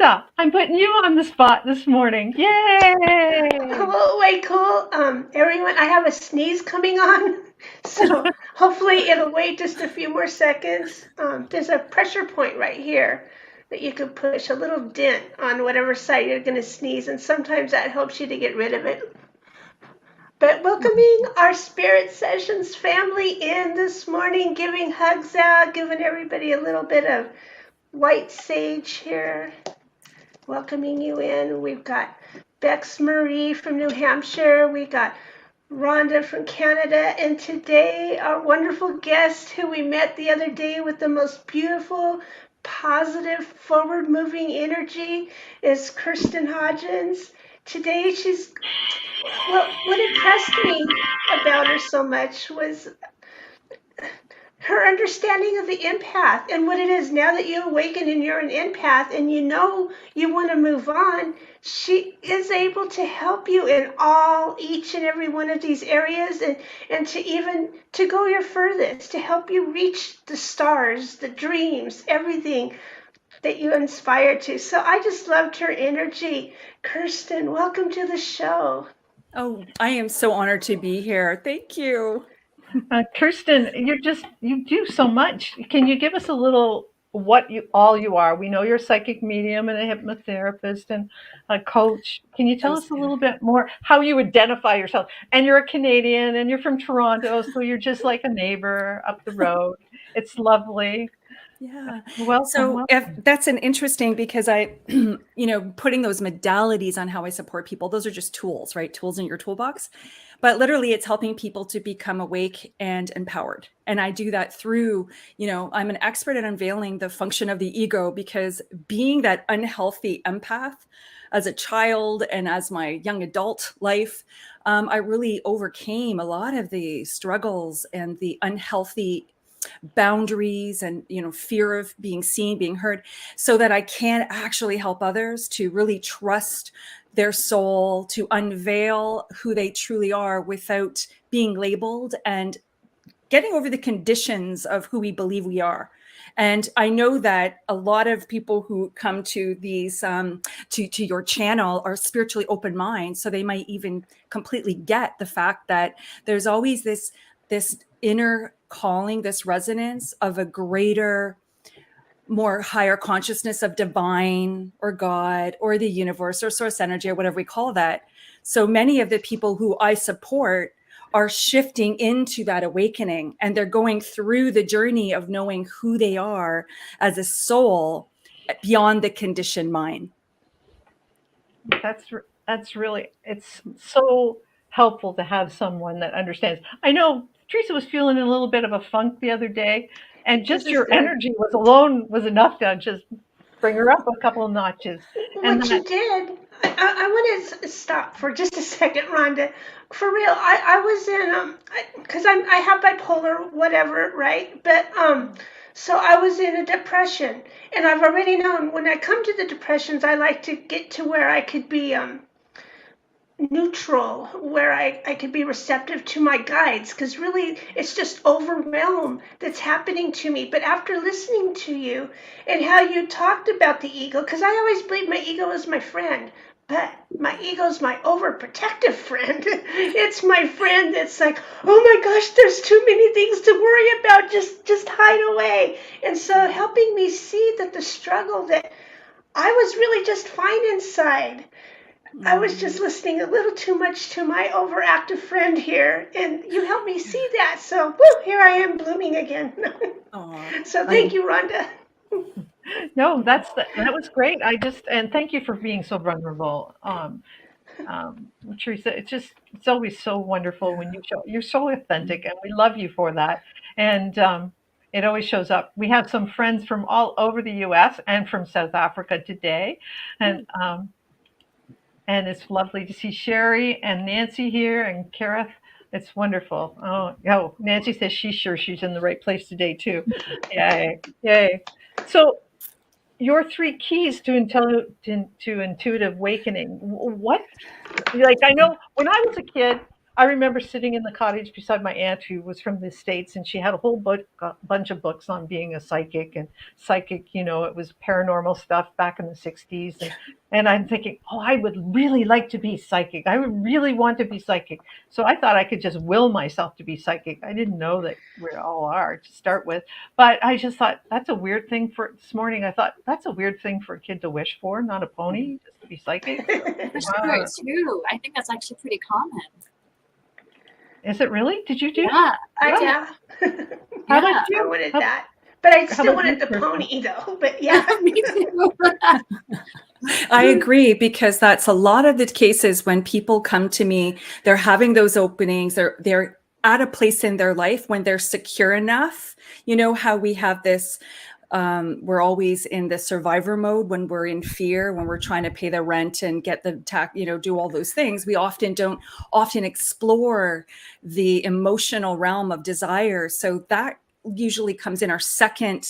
Teresa, I'm putting you on the spot this morning. Yay! Oh, way cool. Everyone, I have a sneeze coming on, so hopefully it'll wait just a few more seconds. There's a pressure point right here that you can push a little dent on whatever side you're going to sneeze, and sometimes that helps you to get rid of it. But welcoming our Spirit Sessions family in this morning, giving hugs out, giving everybody a little bit of white sage here. Welcoming you in. We've got Bex Marie from New Hampshire. We got Rhonda from Canada. And today, our wonderful guest who we met the other day with the most beautiful, positive, forward moving energy is Kirsten Hodgins. Today, what impressed me about her so much was her understanding of the empath and what it is now that you awaken and you're an empath and you know you want to move on. She is able to help you in each and every one of these areas, and to go your furthest, to help you reach the stars, the dreams, everything that you inspire to. So I just loved her energy. Kirsten, welcome to the show. Oh, I am so honored to be here. Thank you. Kirsten, you do so much. Can you give us a little what you are? We know you're a psychic medium and a hypnotherapist and a coach. Can you tell us a little bit more how you identify yourself? And you're a Canadian and you're from Toronto, so you're just like a neighbor up the road. It's lovely. Yeah. Welcome. If that's an interesting, because I, putting those modalities on how I support people, those are just tools, right? Tools in your toolbox. But literally it's helping people to become awake and empowered. And I do that through, I'm an expert at unveiling the function of the ego, because being that unhealthy empath as a child and as my young adult life, I really overcame a lot of the struggles and the unhealthy boundaries and fear of being seen, being heard, so that I can actually help others to really trust their soul, to unveil who they truly are without being labeled, and getting over the conditions of who we believe we are. And I know that a lot of people who come to these to your channel are spiritually open minds, so they might even completely get the fact that there's always this inner calling, this resonance of a greater, more higher consciousness of divine or God or the universe or source energy or whatever we call that. So many of the people who I support are shifting into that awakening, and they're going through the journey of knowing who they are as a soul beyond the conditioned mind. That's really, it's so helpful to have someone that understands. I know Teresa was feeling a little bit of a funk the other day, and just your energy was enough to just bring her up a couple of notches. What you did, I want to stop for just a second, Rhonda. For real, I was in because I have bipolar, whatever, right? But so I was in a depression, and I've already known when I come to the depressions, I like to get to where I could be neutral, where I could be receptive to my guides, because really it's just overwhelm that's happening to me. But after listening to you and how you talked about the ego, because I always believed my ego was my friend, but my ego's my overprotective friend. It's my friend that's like, oh my gosh, there's too many things to worry about, just hide away. And so helping me see that the struggle, that I was really just fine inside. I was just listening a little too much to my overactive friend here, and you helped me see that. So, here I am blooming again. So thank you, Rhonda. No, that was great. And thank you for being so vulnerable. Teresa, it's always so wonderful when you're so authentic, and we love you for that. And it always shows up. We have some friends from all over the U.S. and from South Africa today, and it's lovely to see Sherry and Nancy here and Kareth. It's wonderful. Oh, Nancy says she's sure she's in the right place today too. Yay. So your 3 keys to intuitive awakening. What, like, I know when I was a kid, I remember sitting in the cottage beside my aunt who was from the States, and she had a whole bunch of books on being a psychic and psychic, it was paranormal stuff back in the 60s. And I'm thinking, oh, I would really like to be psychic. I would really want to be psychic. So I thought I could just will myself to be psychic. I didn't know that we all are to start with. But I just thought that's a weird thing for this morning. I thought that's a weird thing for a kid to wish for, not a pony, just to be psychic. For sure, too. I think that's actually pretty common. Is it really? Did you do? Yeah. Yeah. How about you? I wanted that. But I still about wanted you, the Kirsten? pony, though. But yeah. Me too. I agree, because that's a lot of the cases when people come to me, they're having those openings, they're at a place in their life when they're secure enough. You know how we have this, we're always in the survivor mode when we're in fear, when we're trying to pay the rent and get the tax, do all those things. We don't often explore the emotional realm of desire. So that usually comes in our second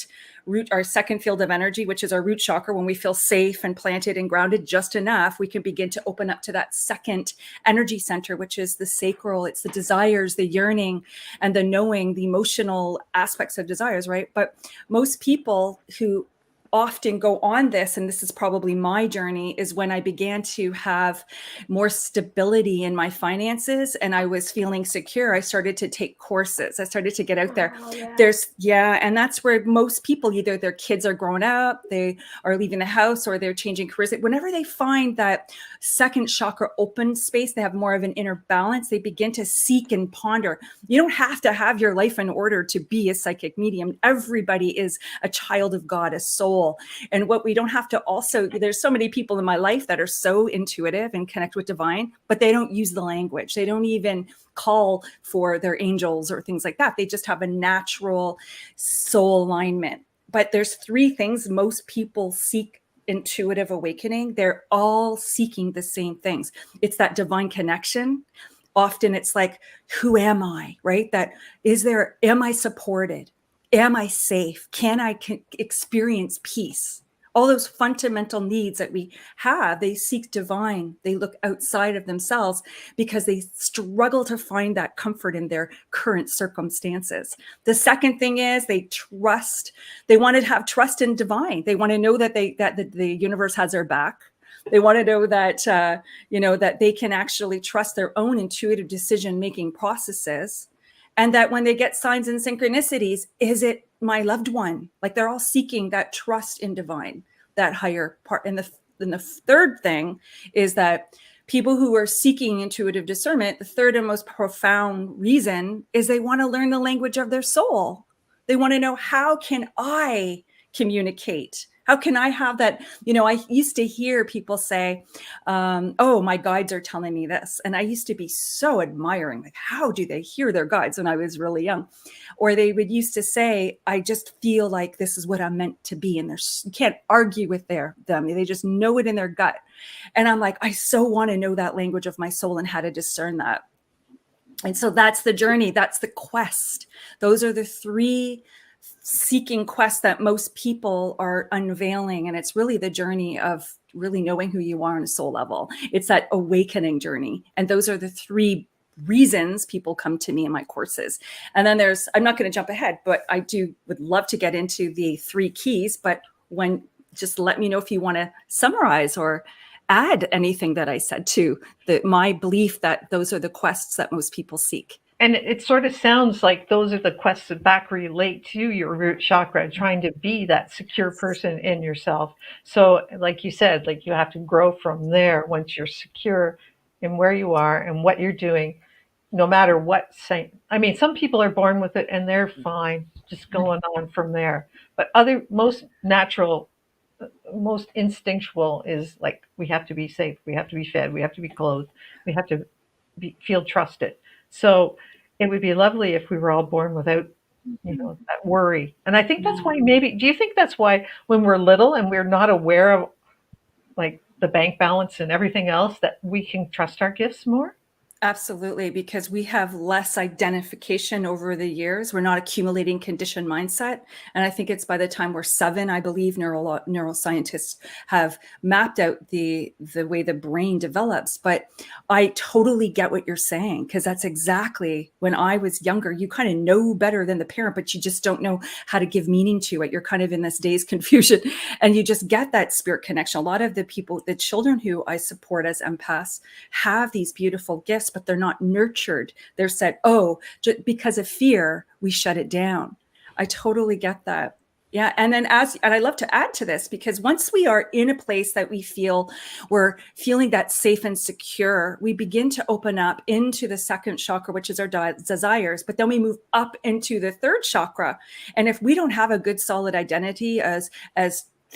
field of energy, which is our root chakra. When we feel safe and planted and grounded just enough, we can begin to open up to that second energy center, which is the sacral. It's the desires, the yearning, and the knowing, the emotional aspects of desires, right? But most people who often go on this, and this is probably my journey, is when I began to have more stability in my finances and I was feeling secure. I started to take courses. I started to get out there. Yeah. And that's where most people, either their kids are growing up, they are leaving the house, or they're changing careers. Whenever they find that second chakra open space, they have more of an inner balance, they begin to seek and ponder. You don't have to have your life in order to be a psychic medium. Everybody is a child of God, a soul. And what we don't have to also, there's so many people in my life that are so intuitive and connect with divine, but they don't use the language. They don't even call for their angels or things like that. They just have a natural soul alignment. But there's three things most people seek intuitive awakening. They're all seeking the same things. It's that divine connection. Often it's like, who am I, right? Am I supported? Am I safe? Can I experience peace? All those fundamental needs that we have, they seek divine. They look outside of themselves because they struggle to find that comfort in their current circumstances. The second thing is they trust. They want to have trust in divine. They want to know that the universe has their back. They want to know that that they can actually trust their own intuitive decision-making processes. And that when they get signs and synchronicities, is it my loved one? Like, they're all seeking that trust in divine, that higher part. And the third thing is that people who are seeking intuitive discernment, the third and most profound reason is they want to learn the language of their soul. They want to know, how can I communicate? How can I have that? I used to hear people say, oh, my guides are telling me this. And I used to be so admiring, like, how do they hear their guides when I was really young? Or they would used to say, I just feel like this is what I'm meant to be. And you can't argue with them. They just know it in their gut. And I'm like, I so want to know that language of my soul and how to discern that. And so that's the journey. That's the quest. Those are the three seeking quests that most people are unveiling. And it's really the journey of really knowing who you are on a soul level. It's that awakening journey. And those are the three reasons people come to me in my courses. And then I'm not going to jump ahead, but I would love to get into the three keys, but just let me know if you want to summarize or add anything that I said to my belief that those are the quests that most people seek. And it sort of sounds like those are the quests that back relate to your root chakra, trying to be that secure person in yourself. So like you said, like, you have to grow from there once you're secure in where you are and what you're doing, no matter what. Some people are born with it and they're fine, just going on from there. But most natural, most instinctual is like, we have to be safe, we have to be fed, we have to be clothed, we have to feel trusted. So it would be lovely if we were all born without, that worry. And I think that's why do you think that's why when we're little and we're not aware of, like, the bank balance and everything else, that we can trust our gifts more? Absolutely, because we have less identification over the years. We're not accumulating conditioned mindset. And I think it's by the time we're 7, I believe neuroscientists have mapped out the way the brain develops. But I totally get what you're saying, because that's exactly when I was younger. You kind of know better than the parent, but you just don't know how to give meaning to it. You're kind of in this dazed confusion, and you just get that spirit connection. A lot of the people, the children who I support as empaths, have these beautiful gifts, but they're not nurtured. They're said, oh, because of fear, we shut it down. I totally get that. Yeah. And then and I love to add to this, because once we are in a place that we feel we're feeling that safe and secure, we begin to open up into the second chakra, which is our desires, but then we move up into the third chakra. And if we don't have a good solid identity as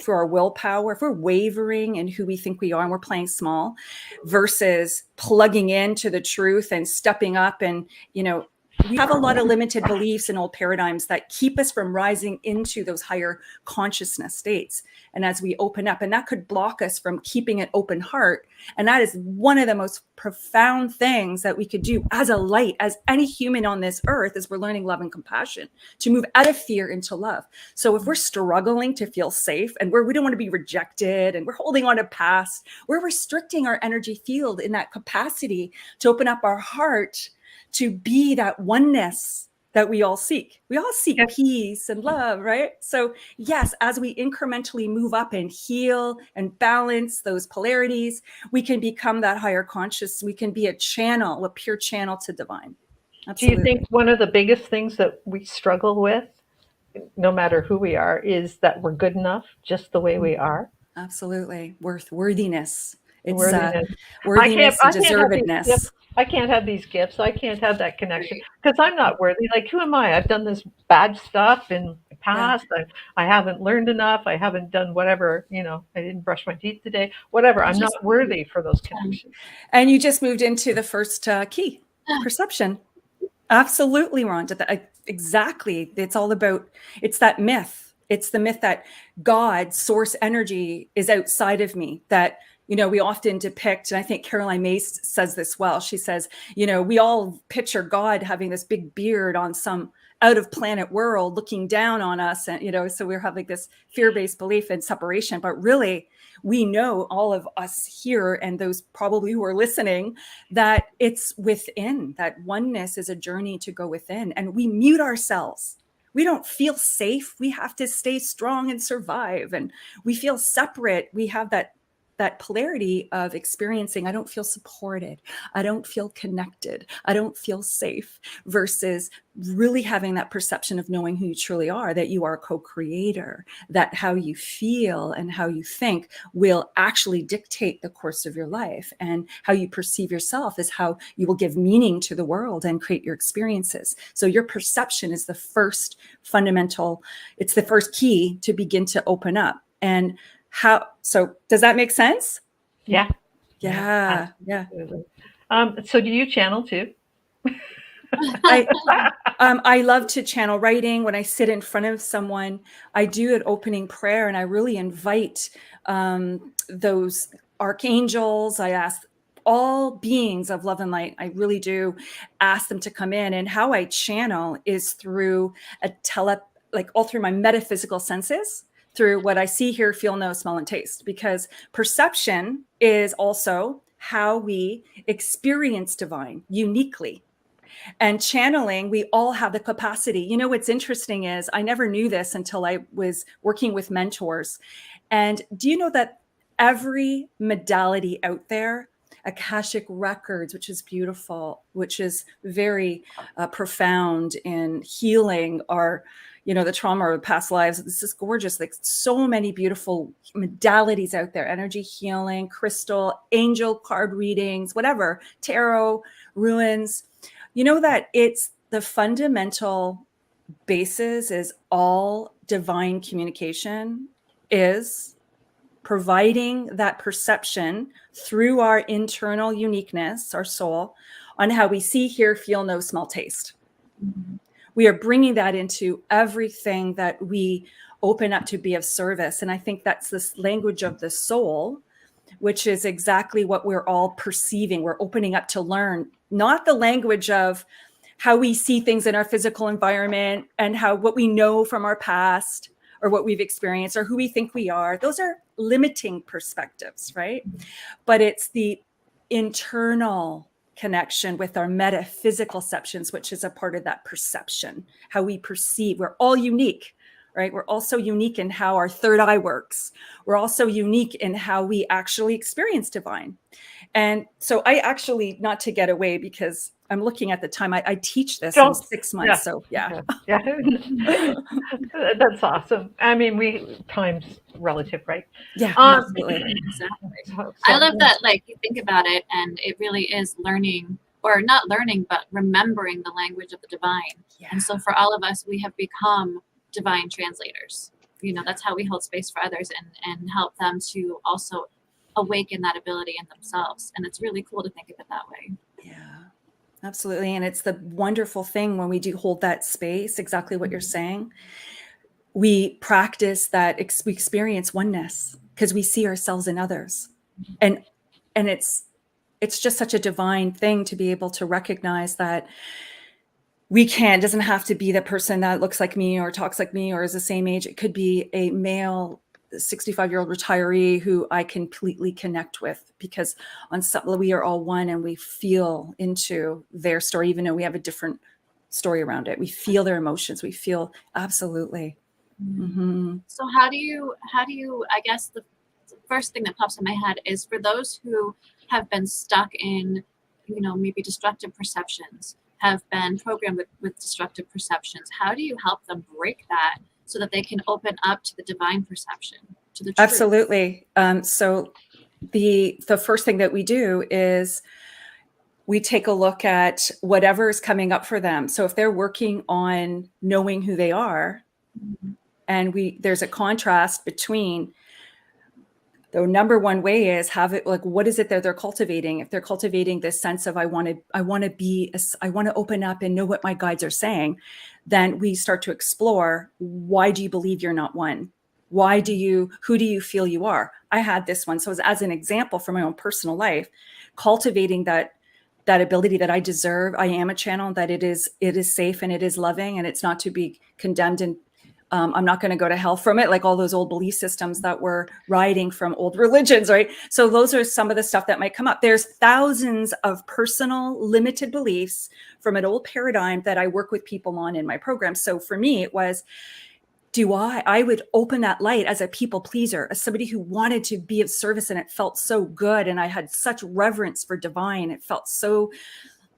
for our willpower, if we're wavering in who we think we are and we're playing small versus plugging into the truth and stepping up, and, we have a lot of limited beliefs and old paradigms that keep us from rising into those higher consciousness states. And as we open up, and that could block us from keeping an open heart. And that is one of the most profound things that we could do as a light, as any human on this earth, as we're learning love and compassion, to move out of fear into love. So if we're struggling to feel safe, and we don't want to be rejected, and we're holding on to past, we're restricting our energy field in that capacity to open up our heart to be that oneness that we all seek. We all seek peace and love, right? So yes, as we incrementally move up and heal and balance those polarities, we can become that higher conscious. We can be a channel, a pure channel to divine. Absolutely. Do you think one of the biggest things that we struggle with, no matter who we are, is that we're good enough just the way we are? Absolutely. Worthiness. It's Worthiness. worthiness and deservedness. I can't have these gifts. I can't have that connection because I'm not worthy. Like, who am I? I've done this bad stuff in the past. I haven't learned enough. I haven't done whatever, I didn't brush my teeth today, whatever. I'm not worthy for those connections. And you just moved into the first key, perception. Absolutely, Rhonda. Exactly. It's all about, it's that myth. It's the myth that God, source energy, is outside of me, that we often depict, and I think Caroline Myss says this well. She says, we all picture God having this big beard on some out of planet world looking down on us. And, so we're having this fear-based belief in separation. But really, we know, all of us here and those probably who are listening, that it's within. That oneness is a journey to go within. And we mute ourselves. We don't feel safe. We have to stay strong and survive. And we feel separate. We have that polarity of experiencing, I don't feel supported, I don't feel connected, I don't feel safe, versus really having that perception of knowing who you truly are, that you are a co-creator, that how you feel and how you think will actually dictate the course of your life, and how you perceive yourself is how you will give meaning to the world and create your experiences. So your perception is the first fundamental, it's the first key to begin to open up. And so does that make sense? Yeah. So do you channel too? I love to channel writing. When I sit in front of someone, I do an opening prayer, and I really invite those archangels. I ask all beings of love and light. I really do ask them to come in. And how I channel is through all through my metaphysical senses, through what I see, hear, feel, know, smell, and taste. Because perception is also how we experience divine uniquely. And channeling, we all have the capacity. What's interesting is, I never knew this until I was working with mentors. And do you know that every modality out there, Akashic records, which is beautiful, which is very profound in healing our, the trauma of past lives. This is gorgeous. Like, so many beautiful modalities out there: energy healing, crystal, angel card readings, whatever, tarot, ruins. That it's the fundamental basis is all divine communication is providing that perception through our internal uniqueness, our soul, on how we see, hear, feel, know, smell, taste. Mm-hmm. We are bringing that into everything that we open up to be of service. And I think that's this language of the soul, which is exactly what we're all perceiving. We're opening up to learn, not the language of how we see things in our physical environment and how what we know from our past or what we've experienced or who we think we are. Those are limiting perspectives, right? But it's the internal connection with our metaphysical perceptions, which is a part of that perception, how we perceive. We're all unique, right? We're also unique in how our third eye works. We're also unique in how we actually experience divine. And so I actually, not to get away because I'm looking at the time, I teach this in 6 months. Yeah. So yeah. That's awesome. I mean, time's relative, right? Yeah, absolutely. Exactly. So, I love that, like, you think about it, and it really is learning, or not learning, but remembering the language of the divine. Yeah. And so for all of us, we have become divine translators. You know, that's how we hold space for others and help them to also awaken that ability in themselves. And it's really cool to think of it that way. Yeah, absolutely. And it's the wonderful thing when we do hold that space, exactly what you're saying. We practice that, we experience oneness because we see ourselves in others. And it's just such a divine thing to be able to recognize that it doesn't have to be the person that looks like me or talks like me or is the same age. It could be a male 65-year-old retiree who I completely connect with, because on some level we are all one and we feel into their story, even though we have a different story around it. We feel their emotions. We feel absolutely. Mm-hmm. So how do you, I guess the first thing that pops in my head is for those who have been stuck in, you know, maybe destructive perceptions, have been programmed with destructive perceptions. How do you help them break that so that they can open up to the divine perception, to the truth? Absolutely. So the first thing that we do is we take a look at whatever is coming up for them. So if they're working on knowing who they are, and there's a contrast between, the number one way is have it like, what is it that they're cultivating? If they're cultivating this sense of I want to open up and know what my guides are saying, then we start to explore, why do you believe you're not one? Who do you feel you are? I had this one. So as an example from my own personal life, cultivating that ability that I deserve, I am a channel, that it is safe and it is loving and it's not to be condemned, and I'm not going to go to hell from it, like all those old belief systems that were riding from old religions, right? So those are some of the stuff that might come up. There's thousands of personal limited beliefs from an old paradigm that I work with people on in my program. So for me, it was, I would open that light as a people pleaser, as somebody who wanted to be of service, and it felt so good. And I had such reverence for divine. It felt so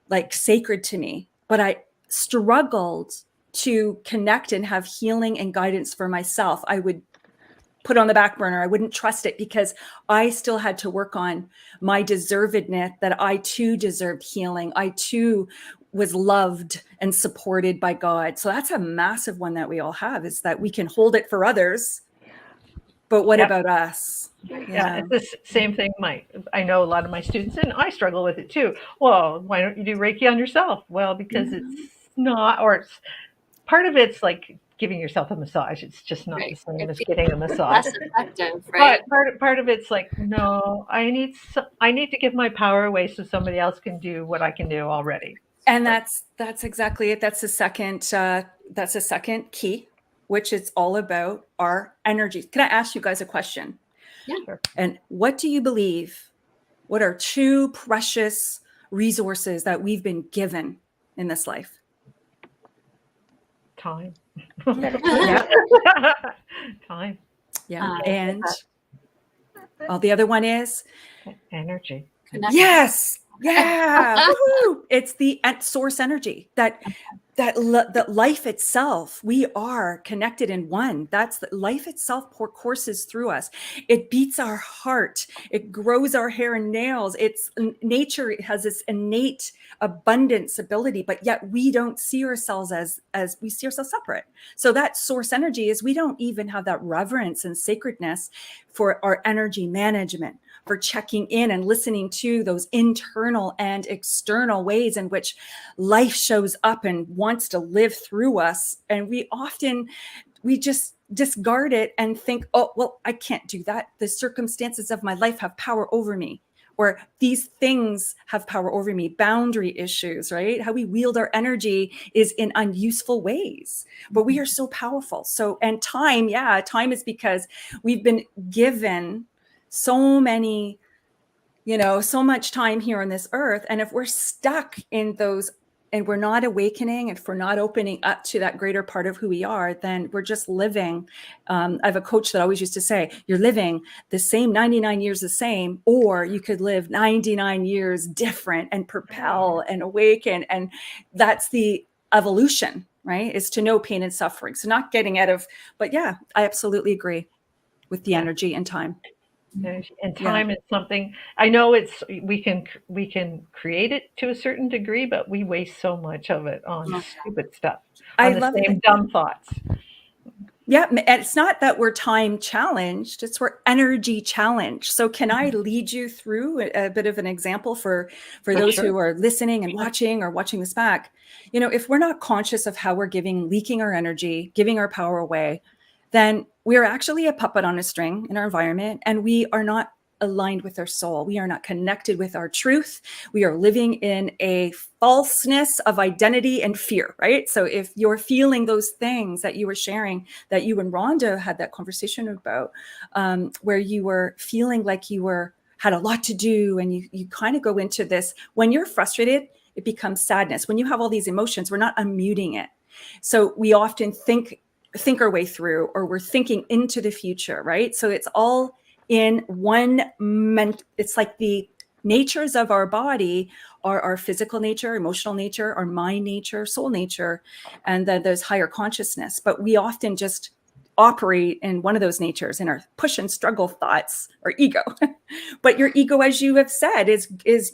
like sacred to me, but I struggled to connect and have healing and guidance for myself. I would put on the back burner. I wouldn't trust it because I still had to work on my deservedness, that I too deserved healing. I too was loved and supported by God. So that's a massive one that we all have, is that we can hold it for others, but what about us? Yeah, it's the same thing. I know a lot of my students, and I struggle with it too. Well, why don't you do Reiki on yourself? Well, because it's not, or it's part of it's like giving yourself a massage. It's just not the same as getting a massage. Less effective, right? But part of it's like, no, I need to give my power away so somebody else can do what I can do already. And that's exactly it. That's the second key, which is all about our energy. Can I ask you guys a question? Yeah. Sure. And what do you believe? What are two precious resources that we've been given in this life? Time. Yeah. Time. Yeah. And the other one is energy. Connection. Yes. Yeah. It's the source energy that life itself, we are connected in one. That's the life itself courses through us. It beats our heart. It grows our hair and nails. It's nature. It has this innate abundance ability, but yet we don't see ourselves as we see ourselves separate. So that source energy is, we don't even have that reverence and sacredness for our energy management, for checking in and listening to those internal and external ways in which life shows up and wants to live through us. And we often we just discard it and think, oh, well, I can't do that. The circumstances of my life have power over me, or these things have power over me. Boundary issues, right? How we wield our energy is in unuseful ways, but we are so powerful. So, and time, time is because we've been given so many, so much time here on this earth. And if we're stuck in those and we're not awakening, and if we're not opening up to that greater part of who we are, then we're just living. I have a coach that always used to say, you're living the same 99 years the same, or you could live 99 years different and propel and awaken. And that's the evolution, right? Is to know pain and suffering. So not getting out of, but yeah, I absolutely agree with the energy and time. And time is something, I know we can create it to a certain degree, but we waste so much of it on stupid stuff, on the same dumb thoughts. Yeah, and it's not that we're time challenged, it's we're energy challenged. So can I lead you through a bit of an example for those who are listening and watching this back? If we're not conscious of how we're leaking our energy, giving our power away, then we're actually a puppet on a string in our environment, and we are not aligned with our soul. We are not connected with our truth. We are living in a falseness of identity and fear, right? So if you're feeling those things that you were sharing, that you and Rhonda had that conversation about, where you were feeling like you had a lot to do, and you kind of go into this, when you're frustrated, it becomes sadness. When you have all these emotions, we're not unmuting it. So we often think our way through, or we're thinking into the future, right? So it's all in one, it's like the natures of our body are our physical nature, emotional nature, our mind nature, soul nature, and then there's higher consciousness. But we often just operate in one of those natures, in our push and struggle thoughts, or ego. But your ego, as you have said,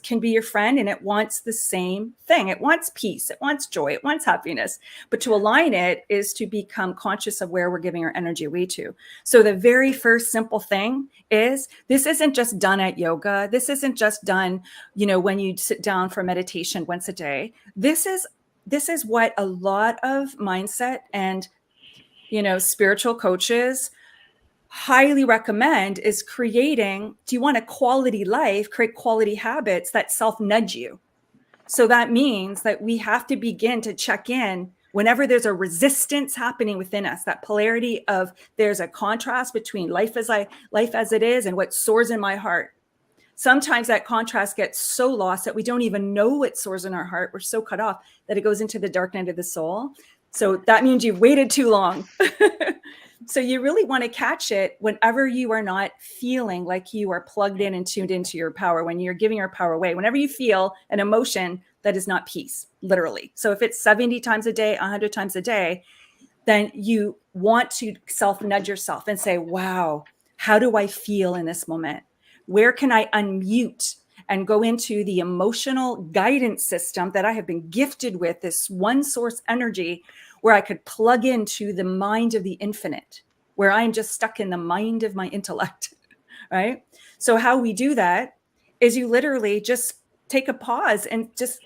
can be your friend, and it wants the same thing. It wants peace, it wants joy, it wants happiness. But to align it is to become conscious of where we're giving our energy away to. So the very first simple thing is, this isn't just done at yoga. This isn't just done, when you sit down for meditation once a day. This is what a lot of mindset and spiritual coaches highly recommend, is creating, do you want a quality life? Create quality habits that self-nudge you. So that means that we have to begin to check in whenever there's a resistance happening within us, that polarity of there's a contrast between life as it is and what soars in my heart. Sometimes that contrast gets so lost that we don't even know what soars in our heart. We're so cut off that it goes into the dark night of the soul. So that means you've waited too long. So you really want to catch it whenever you are not feeling like you are plugged in and tuned into your power, when you're giving your power away, whenever you feel an emotion that is not peace, literally. So if it's 70 times a day, 100 times a day, then you want to self-nudge yourself and say, wow, how do I feel in this moment? Where can I unmute and go into the emotional guidance system that I have been gifted with, this one source energy, where I could plug into the mind of the infinite, where I'm just stuck in the mind of my intellect, right? So how we do that is you literally just take a pause and just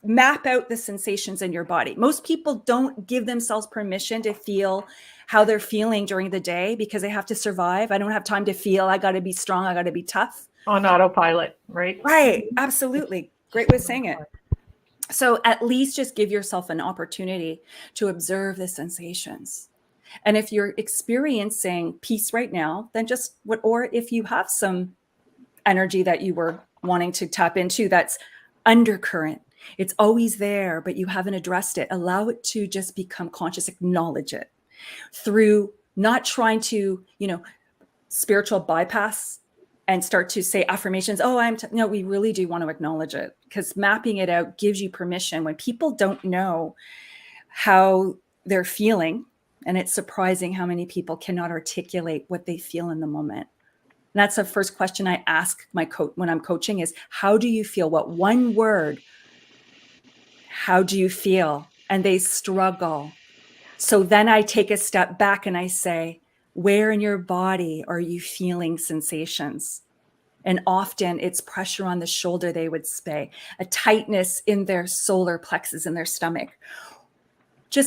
map out the sensations in your body. Most people don't give themselves permission to feel how they're feeling during the day because they have to survive. I don't have time to feel. I got to be strong. I got to be tough. On autopilot, right? Right. Absolutely. Great way of saying it. So at least just give yourself an opportunity to observe the sensations. And if you're experiencing peace right now, then or if you have some energy that you were wanting to tap into that's undercurrent, it's always there, but you haven't addressed it. Allow it to just become conscious, acknowledge it through not trying to, spiritual bypass and start to say affirmations. Oh, no, we really do want to acknowledge it, because mapping it out gives you permission. When people don't know how they're feeling, and it's surprising how many people cannot articulate what they feel in the moment. And that's the first question I ask my coach when I'm coaching is, how do you feel? What one word? How do you feel? And they struggle. So then I take a step back and I say, where in your body are you feeling sensations? And often it's pressure on the shoulder, they would say, a tightness in their solar plexus in their stomach.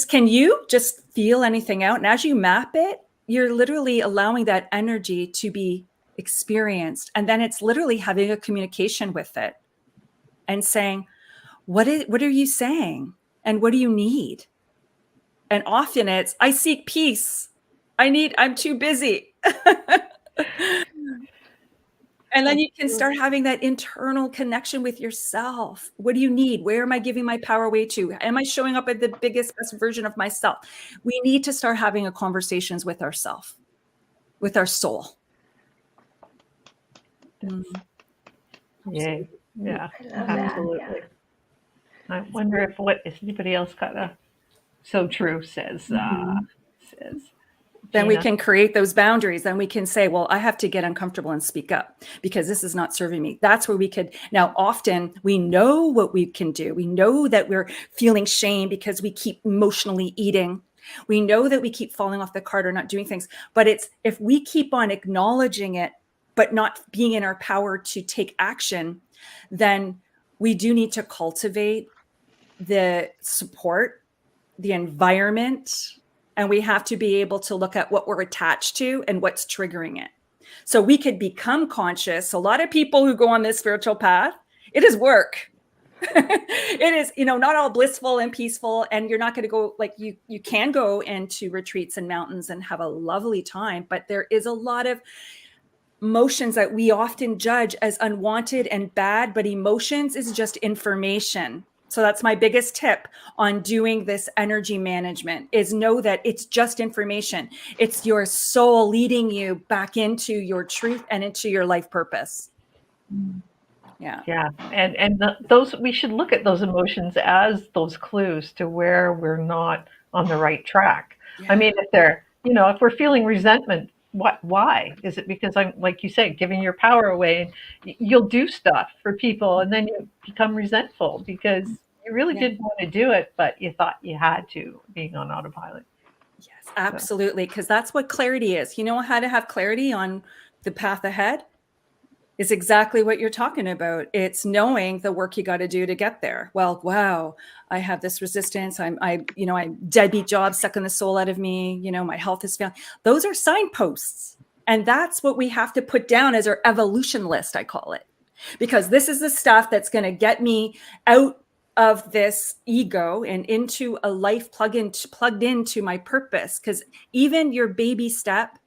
can you just feel anything out? And as you map it, you're literally allowing that energy to be experienced. And then it's literally having a communication with it and saying, what are you saying? And what do you need? And often it's, I seek peace. I'm too busy. And then you can start having that internal connection with yourself. What do you need? Where am I giving my power away to? Am I showing up at the biggest, best version of myself? We need to start having conversations with ourselves, with our soul. Yay. Yeah, I love absolutely. that. Yeah. I wonder if anybody else got a so true says Then we Gina. can create those boundaries. Then we can say, well, I have to get uncomfortable and speak up because this is not serving me. That's where we could. Now, often we know what we can do. We know that we're feeling shame because we keep emotionally eating. We know that we keep falling off the cart or not doing things. But it's if we keep on acknowledging it, but not being in our power to take action, then we do need to cultivate the support, the environment, and we have to be able to look at what we're attached to and what's triggering it. So we could become conscious. A lot of people who go on this spiritual path, it is work. It is, not all blissful and peaceful. And you're not going to go like you can go into retreats and mountains and have a lovely time. But there is a lot of emotions that we often judge as unwanted and bad, but emotions is just information. So that's my biggest tip on doing this energy management is know that it's just information. It's your soul leading you back into your truth and into your life purpose. Yeah. Yeah, and those we should look at those emotions as those clues to where we're not on the right track. I mean, if we're feeling resentment, why? Is it because I'm, like you say, giving your power away? You'll do stuff for people, and then you become resentful because you really didn't want to do it, but you thought you had to, being on autopilot. Yes, absolutely. Because that's what clarity is. You know how to have clarity on the path ahead? Is exactly what you're talking about. It's knowing the work you got to do to get there. Well, wow, I have this resistance. I'm deadbeat job sucking the soul out of me. My health is failing. Those are signposts. And that's what we have to put down as our evolution list, I call it. Because this is the stuff that's going to get me out of this ego and into a life plugged into my purpose. Because even your baby step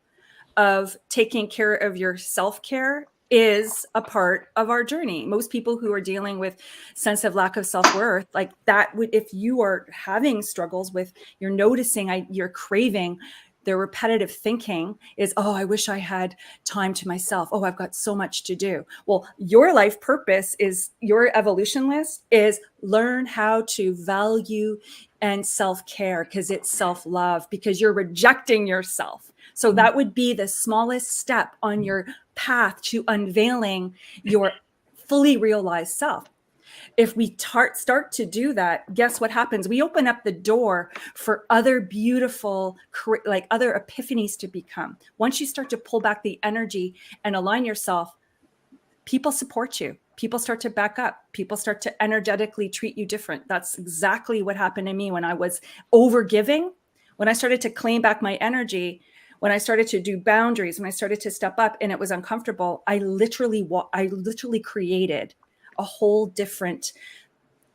of taking care of your self-care is a part of our journey. Most people who are dealing with sense of lack of self-worth, like that would, if you are having struggles with, you're noticing you're craving, the repetitive thinking is, oh, I wish I had time to myself. Oh, I've got so much to do. Well, your life purpose is, your evolution list is learn how to value and self-care, because it's self-love, because you're rejecting yourself. So that would be the smallest step on your path to unveiling your fully realized self. If we start to do that, guess what happens? We open up the door for other beautiful, like other epiphanies to become. Once you start to pull back the energy and align yourself, people support you. People start to back up. People start to energetically treat you different. That's exactly what happened to me when I was overgiving. When I started to claim back my energy, when I started to do boundaries, when I started to step up and it was uncomfortable, I literally created a whole different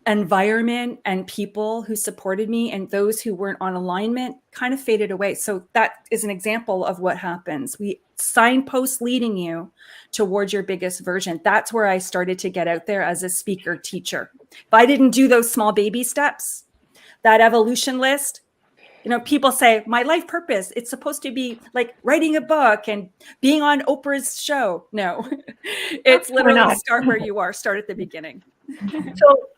environment, and people who supported me and those who weren't on alignment kind of faded away. So that is an example of what happens. We signpost leading you towards your biggest version. That's where I started to get out there as a speaker teacher. If I didn't do those small baby steps, that evolution list, people say my life purpose, it's supposed to be like writing a book and being on Oprah's show. No, it's literally start where you are, start at the beginning. So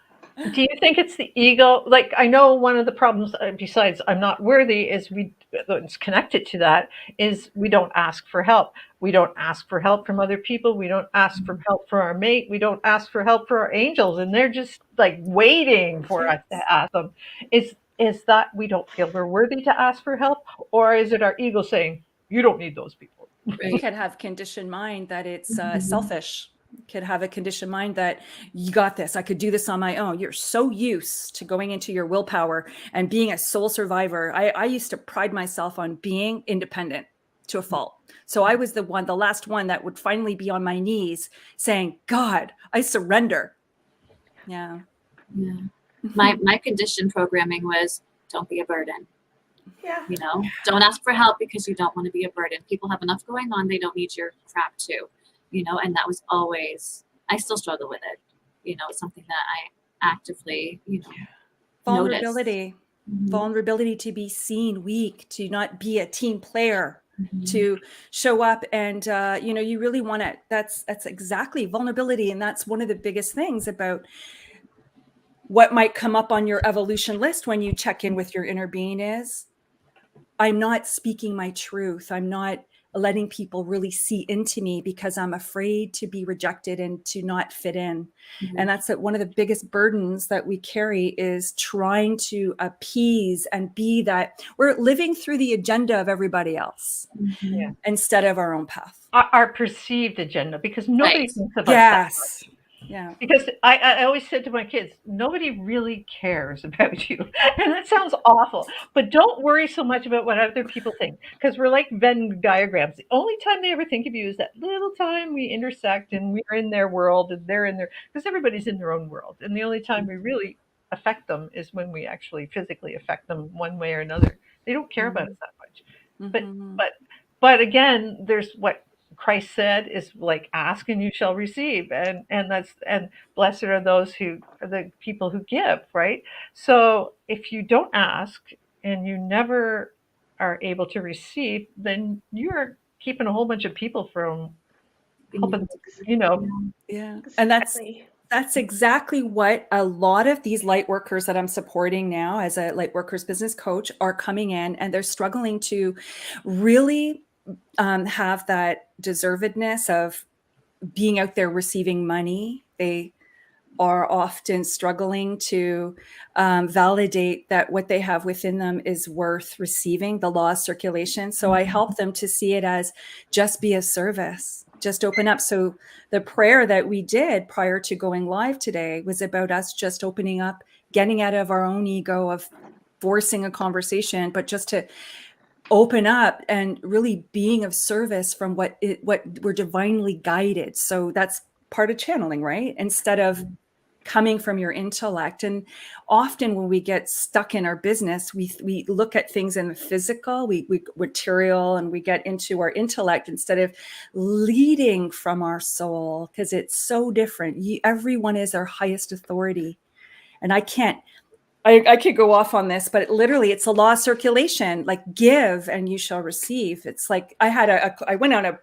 do you think it's the ego? Like, I know one of the problems, besides I'm not worthy, is it's connected to that, is we don't ask for help. We don't ask for help from other people. We don't ask for help for our mate. We don't ask for help for our angels. And they're just like waiting for us to ask them. Is that we don't feel we're worthy to ask for help? Or is it our ego saying, you don't need those people? You could have conditioned mind that it's selfish. could have a conditioned mind that you got this, I could do this on my own. You're so used to going into your willpower and being a sole survivor. I used to pride myself on being independent to a fault. So I was the last one that would finally be on my knees saying, God, I surrender. Yeah. Yeah. My conditioned programming was, don't be a burden. Yeah. You know, don't ask for help because you don't want to be a burden. People have enough going on. They don't need your crap too, you know, and that was always, I still struggle with it. You know, it's something that I actively, you know, Vulnerability, notice. vulnerability to be seen weak, to not be a team player, Mhm. to show up. And, you know, you really want to, that's exactly vulnerability. And that's one of the biggest things about what might come up on your evolution list when you check in with your inner being is, I'm not speaking my truth. I'm not letting people really see into me because I'm afraid to be rejected and to not fit in. Mhm. And that's one of the biggest burdens that we carry is trying to appease and be that we're living through the agenda of everybody else Mhm. instead of our own path. Our perceived agenda, because nobody Right. thinks of us that much. Yes. Yeah. Because I always said to my kids, nobody really cares about you. And that sounds awful, but don't worry so much about what other people think, because we're like Venn diagrams. The only time they ever think of you is that little time we intersect and we're in their world and they're in their, because everybody's in their own world. And the only time we really affect them is when we actually physically affect them one way or another. They don't care about us that much. But, Mhm. but again, there's what Christ said is like ask and you shall receive, and that's, and blessed are those who are the people who give, right? So if you don't ask and you never are able to receive, then you're keeping a whole bunch of people from Being helping, able to, you know. Yeah. And Exactly. that's exactly what a lot of these light workers that I'm supporting now as a light workers business coach are coming in, and they're struggling to really have that deservedness of being out there receiving money. They are often struggling to validate that what they have within them is worth receiving, the law of circulation. So I help them to see it as just be a service, just open up. So the prayer that we did prior to going live today was about us just opening up, getting out of our own ego of forcing a conversation, but just to open up and really being of service from what we're divinely guided. So that's part of channeling, right? Instead of coming from your intellect. And often when we get stuck in our business, we look at things in the physical, we material, and we get into our intellect instead of leading from our soul, because it's so different. Everyone is our highest authority. And I could go off on this, but it's a law of circulation, like give and you shall receive. It's like I went on a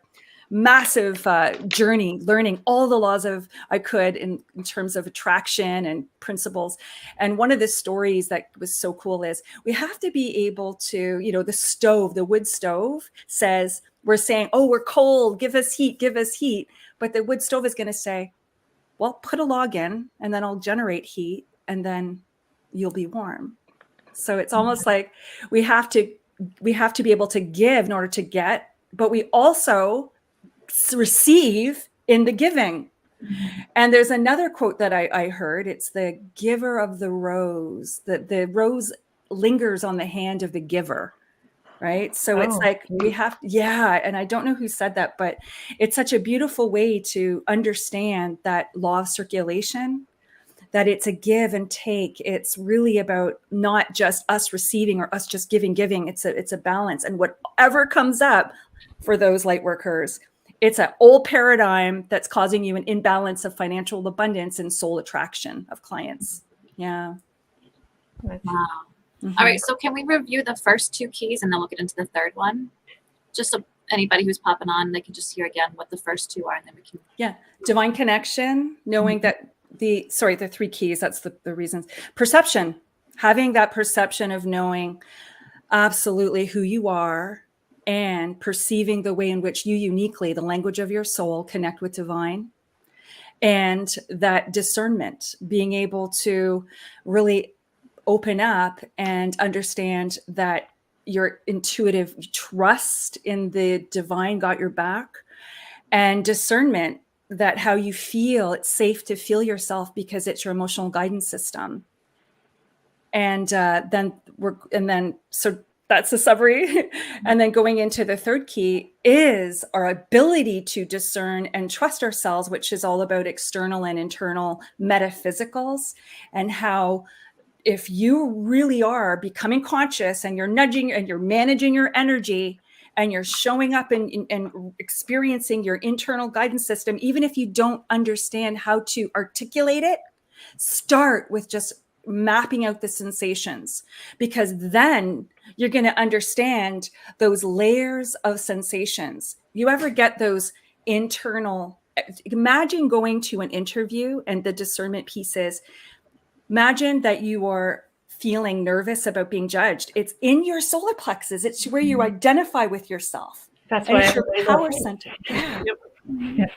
massive journey learning all the laws I could in terms of attraction and principles. And one of the stories that was so cool is we have to be able to, the wood stove says, we're saying, oh, we're cold, give us heat. But the wood stove is going to say, well, put a log in and then I'll generate heat and then you'll be warm. So it's almost like we have to be able to give in order to get, but we also receive in the giving. And there's another quote that I heard. It's the giver of the rose, that the rose lingers on the hand of the giver. Right. So it's like we have, and I don't know who said that, but it's such a beautiful way to understand that law of circulation, that it's a give and take. It's really about not just us receiving or us just giving. It's a balance. And whatever comes up for those light workers, it's an old paradigm that's causing you an imbalance of financial abundance and soul attraction of clients. Yeah. Wow. All right. So can we review the first two keys and then we'll get into the third one? Just so anybody who's popping on, they can just hear again what the first two are, and then we can. Yeah. Divine connection, knowing that the three keys, that's the reasons. Perception, having that perception of knowing absolutely who you are and perceiving the way in which you uniquely, the language of your soul, connect with divine. And that discernment, being able to really open up and understand that your intuitive trust in the divine got your back, and discernment, that how you feel, it's safe to feel yourself because it's your emotional guidance system. And so that's the summary. And then going into the third key is our ability to discern and trust ourselves, which is all about external and internal metaphysicals, and how if you really are becoming conscious and you're nudging and you're managing your energy and you're showing up and experiencing your internal guidance system, even if you don't understand how to articulate it, start with just mapping out the sensations, because then you're going to understand those layers of sensations. You ever get those internal, imagine going to an interview and the discernment piece is, imagine that you are feeling nervous about being judged. It's in your solar plexus. It's where you identify with yourself. That's and why it's your everybody power loves it. center. Yeah. Yep.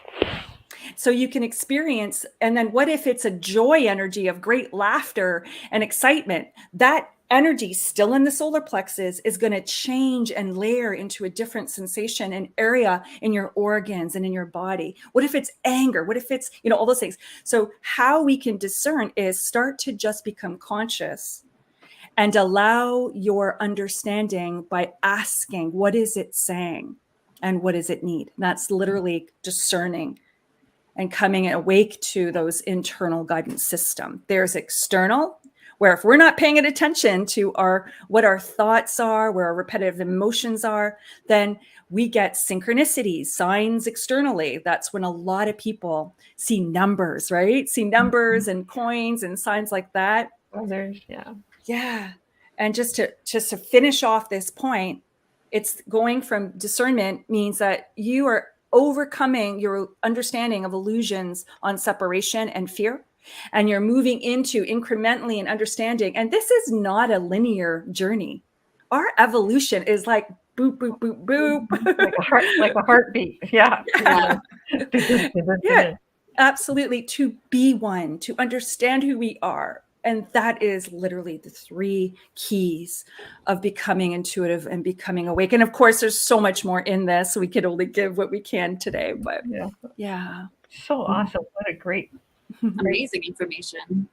So you can experience, and then what if it's a joy energy of great laughter and excitement? That energy still in the solar plexus is going to change and layer into a different sensation and area in your organs and in your body. What if it's anger? What if it's, all those things? So how we can discern is start to just become conscious and allow your understanding by asking, what is it saying and what does it need? And that's literally discerning and coming awake to those internal guidance system. There's external, where if we're not paying attention to what our thoughts are, where our repetitive emotions are, then we get synchronicities, signs externally. That's when a lot of people see numbers, right? See numbers and coins and signs like that. Others, yeah. Yeah. And just to finish off this point, it's going from discernment means that you are overcoming your understanding of illusions on separation and fear. And you're moving into incrementally and understanding. And this is not a linear journey. Our evolution is like boop, boop, boop, boop. like a heartbeat. Yeah. Yeah, absolutely. To be one, to understand who we are. And that is literally the 3 keys of becoming intuitive and becoming awake. And of course, there's so much more in this. We could only give what we can today, but yeah. So awesome. What a great, amazing information.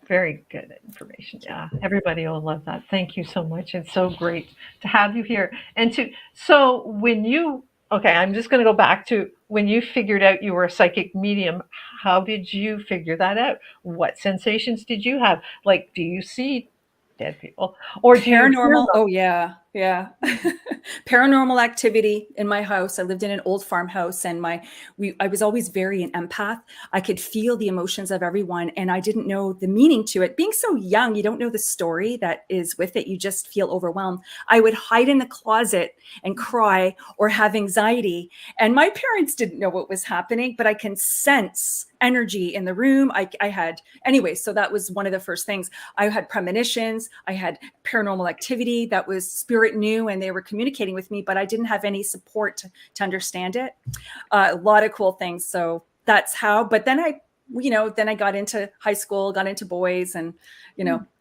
very good information. Yeah. Everybody will love that. Thank you so much. It's so great to have you here. So when you, okay, I'm just going to go back to when you figured out you were a psychic medium. How did you figure that out? What sensations did you have? Like, do you see dead people or paranormal? Oh yeah. Paranormal activity in my house. I lived in an old farmhouse, and I was always very an empath. I could feel the emotions of everyone, and I didn't know the meaning to it. Being so young, you don't know the story that is with it. You just feel overwhelmed. I would hide in the closet and cry or have anxiety. And my parents didn't know what was happening, but I can sense energy in the room. So that was one of the first things. I had premonitions. I had paranormal activity that was spirit knew, and they were communicating with me, but I didn't have any support to understand it. A lot of cool things. So that's how, but then I got into high school, got into boys, and,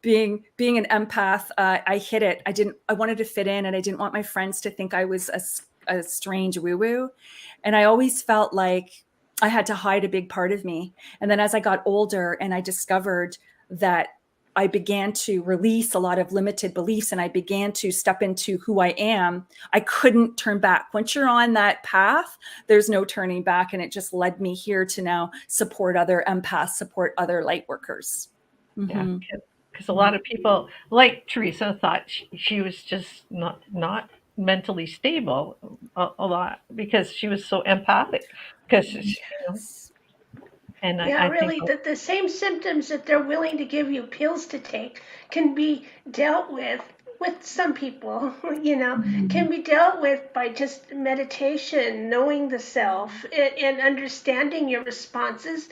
being an empath, I hit it. I wanted to fit in, and I didn't want my friends to think I was a strange woo-woo. And I always felt like I had to hide a big part of me. And then as I got older and I discovered that I began to release a lot of limited beliefs and I began to step into who I am, I couldn't turn back. Once you're on that path, there's no turning back. And it just led me here to now support other empaths, support other light workers. Yeah, because a lot of people, like Teresa, thought she was just not mentally stable a lot because she was so empathic. Because and I really, think the same symptoms that they're willing to give you pills to take can be dealt with some people, can be dealt with by just meditation, knowing the self, and understanding your responses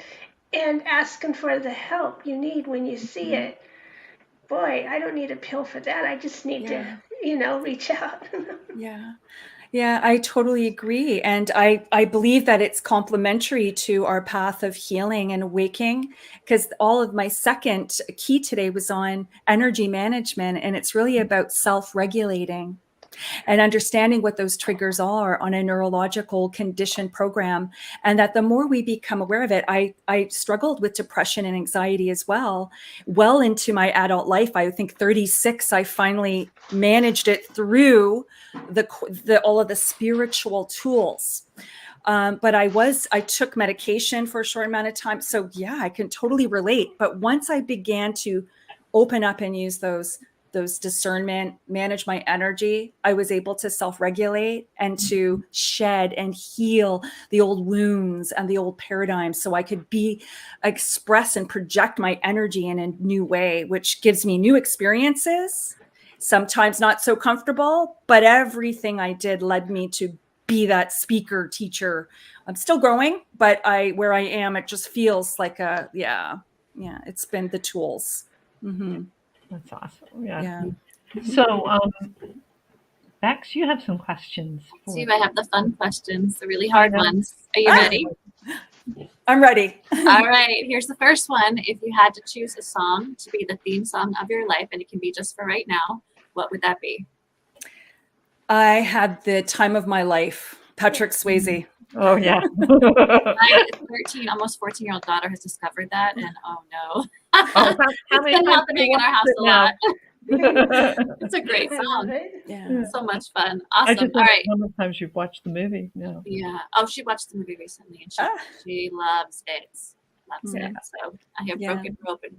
and asking for the help you need when you see it. Boy, I don't need a pill for that. I just need to, reach out. Yeah, I totally agree. And I believe that it's complementary to our path of healing and awaking, because all of my second key today was on energy management, and it's really about self-regulating. and understanding what those triggers are on a neurological condition program. And that the more we become aware of it, I struggled with depression and anxiety as well into my adult life. I think 36, I finally managed it through all of the spiritual tools. But I took medication for a short amount of time. So yeah, I can totally relate. But once I began to open up and use those discernment, manage my energy, I was able to self-regulate and to shed and heal the old wounds and the old paradigms, so I could express and project my energy in a new way, which gives me new experiences, sometimes not so comfortable, but everything I did led me to be that speaker, teacher. I'm still growing, but where I am, it just feels like it's been the tools. Mm-hmm. That's awesome. Yeah. Yeah. So, Bex, you have some questions. See, I have the fun questions, the really hard ones. Are you ready? I'm ready. All right. Here's the first one. If you had to choose a song to be the theme song of your life, and it can be just for right now, what would that be? I had the time of my life. Patrick Swayze. Oh, yeah. My 13, almost 14-year-old daughter has discovered that, and oh no. How It's many been times happening in our house a lot. It's a great I love song. it. Yeah. So much fun. I Awesome. just All right. how many times you've watched the movie. No. Yeah. Oh, she watched the movie recently, and she loves it. Loves it. So I have broken her open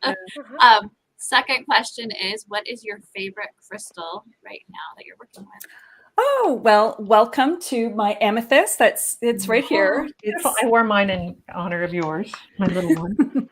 now. Second question is, what is your favorite crystal right now that you're working with? Oh, well, welcome to my amethyst. It's right here. I wore mine in honor of yours, my little one.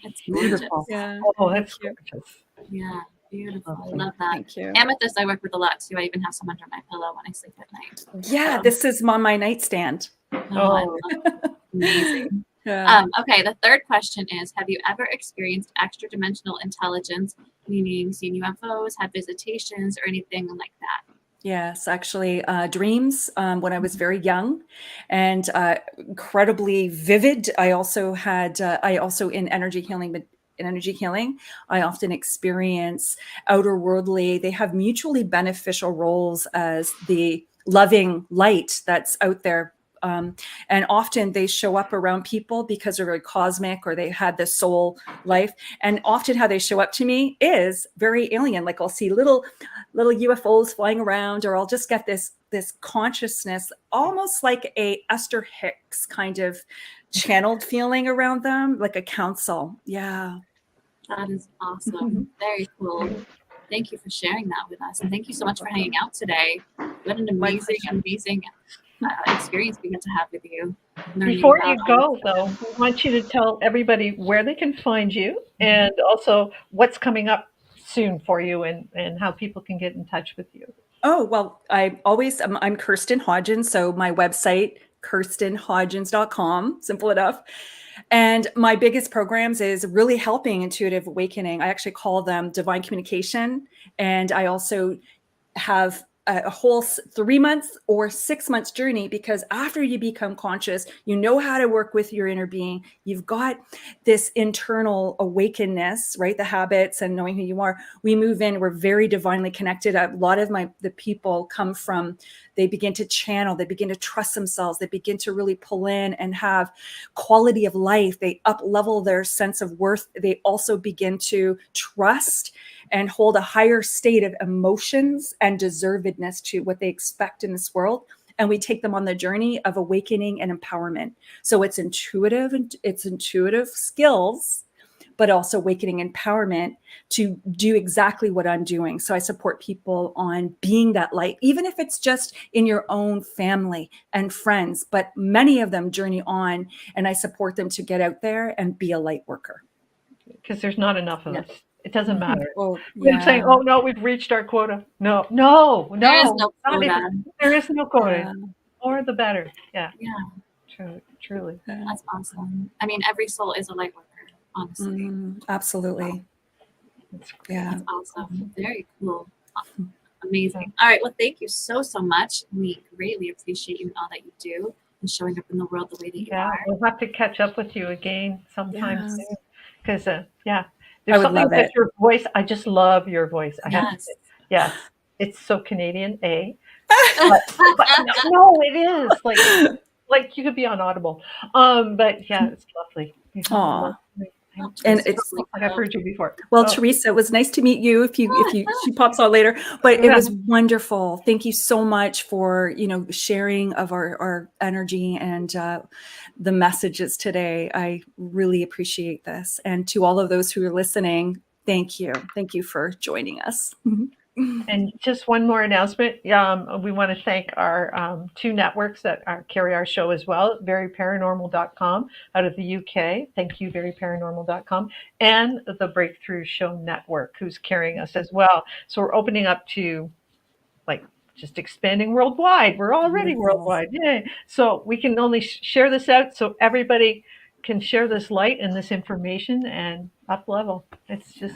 It's beautiful. Yeah. Oh, that's gorgeous. Yeah, beautiful. I love that. Thank you. Amethyst I work with a lot too. I even have some under my pillow when I sleep at night. Yeah, this is on my nightstand. I love it. Amazing. Yeah. Okay, the third question is, have you ever experienced extra dimensional intelligence, meaning seen UFOs, had visitations, or anything like that? Yes, actually, dreams when I was very young and incredibly vivid. I also in energy healing, I often experience outerworldly. They have mutually beneficial roles as the loving light that's out there. And often they show up around people because they're very cosmic or they had this soul life. And often how they show up to me is very alien. Like I'll see little UFOs flying around, or I'll just get this consciousness, almost like a Esther Hicks kind of channeled feeling around them, like a council. Yeah. That is awesome. Very cool. Thank you for sharing that with us. And thank you so much for hanging out today. What an amazing experience we get to have with you. Before you go, though, we want you to tell everybody where they can find you and also what's coming up soon for you and how people can get in touch with you. Oh, well, I'm Kirsten Hodgins. So my website, kirstenhodgins.com, simple enough. And my biggest programs is really helping intuitive awakening. I actually call them divine communication. And I also have a whole 3 months or 6 months journey, because after you become conscious, you know how to work with your inner being. You've got this internal awakeness, right? The habits and knowing who you are. We move in, we're very divinely connected. A lot of the people come from, they begin to channel, they begin to trust themselves, they begin to really pull in and have quality of life. They up level their sense of worth. They also begin to trust and hold a higher state of emotions and deservedness to what they expect in this world. And we take them on the journey of awakening and empowerment. So it's intuitive skills, but also awakening empowerment to do exactly what I'm doing. So I support people on being that light, even if it's just in your own family and friends, but many of them journey on, and I support them to get out there and be a light worker. Because there's not enough of us. It doesn't matter. Oh, We're saying, oh, no, we've reached our quota. No. There is no quota. There is no quota. More the better. Yeah. Truly. That's awesome. I mean, every soul is a light worker, honestly. Absolutely. Yeah. That's awesome. Very cool. Amazing. All right. Well, thank you so much. We greatly appreciate you and all that you do and showing up in the world the way that you are. We'll have to catch up with you again sometime soon. Because, there's I would something love about it. your voice. I just love your voice. I have to say. Yes. It's so Canadian, but no, it is like you could be on Audible. But yeah, it's lovely. You have a Aw. and And it's like I've heard you before. well, Oh, Teresa, it was nice to meet you. If she pops on later, but it yeah. was wonderful. Thank you so much for sharing of our energy and the messages today. I really appreciate this. And to all of those who are listening, thank you for joining us. And just one more announcement. We want to thank our two networks that carry our show as well, veryparanormal.com out of the UK. Thank you, veryparanormal.com, and the Breakthrough Show Network, who's carrying us as well. So we're opening up to like just expanding worldwide. We're already worldwide. Yay. So we can only share this out so everybody can share this light and this information and up level. It's just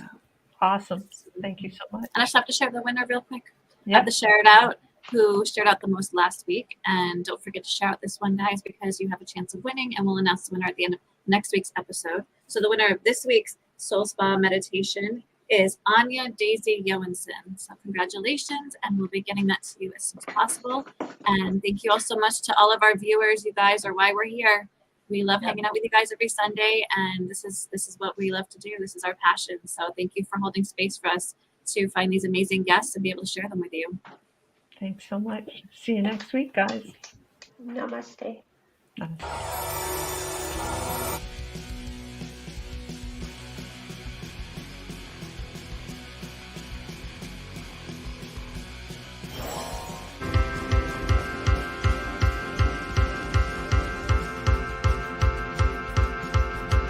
awesome. Thank you so much. And I just have to share the winner real quick. I Yep. have to share it out who shared out the most last week. And don't forget to share out this one, guys, because you have a chance of winning. And we'll announce the winner at the end of next week's episode. So the winner of this week's Soul Spa meditation is Anya Daisy Johansson. So congratulations. And we'll be getting that to you as soon as possible. And thank you all so much to all of our viewers. You guys are why we're here. We love hanging out with you guys every Sunday, and this is what we love to do. This is our passion. So thank you for holding space for us to find these amazing guests and be able to share them with you. Thanks so much. See you next week, guys. Namaste. Namaste.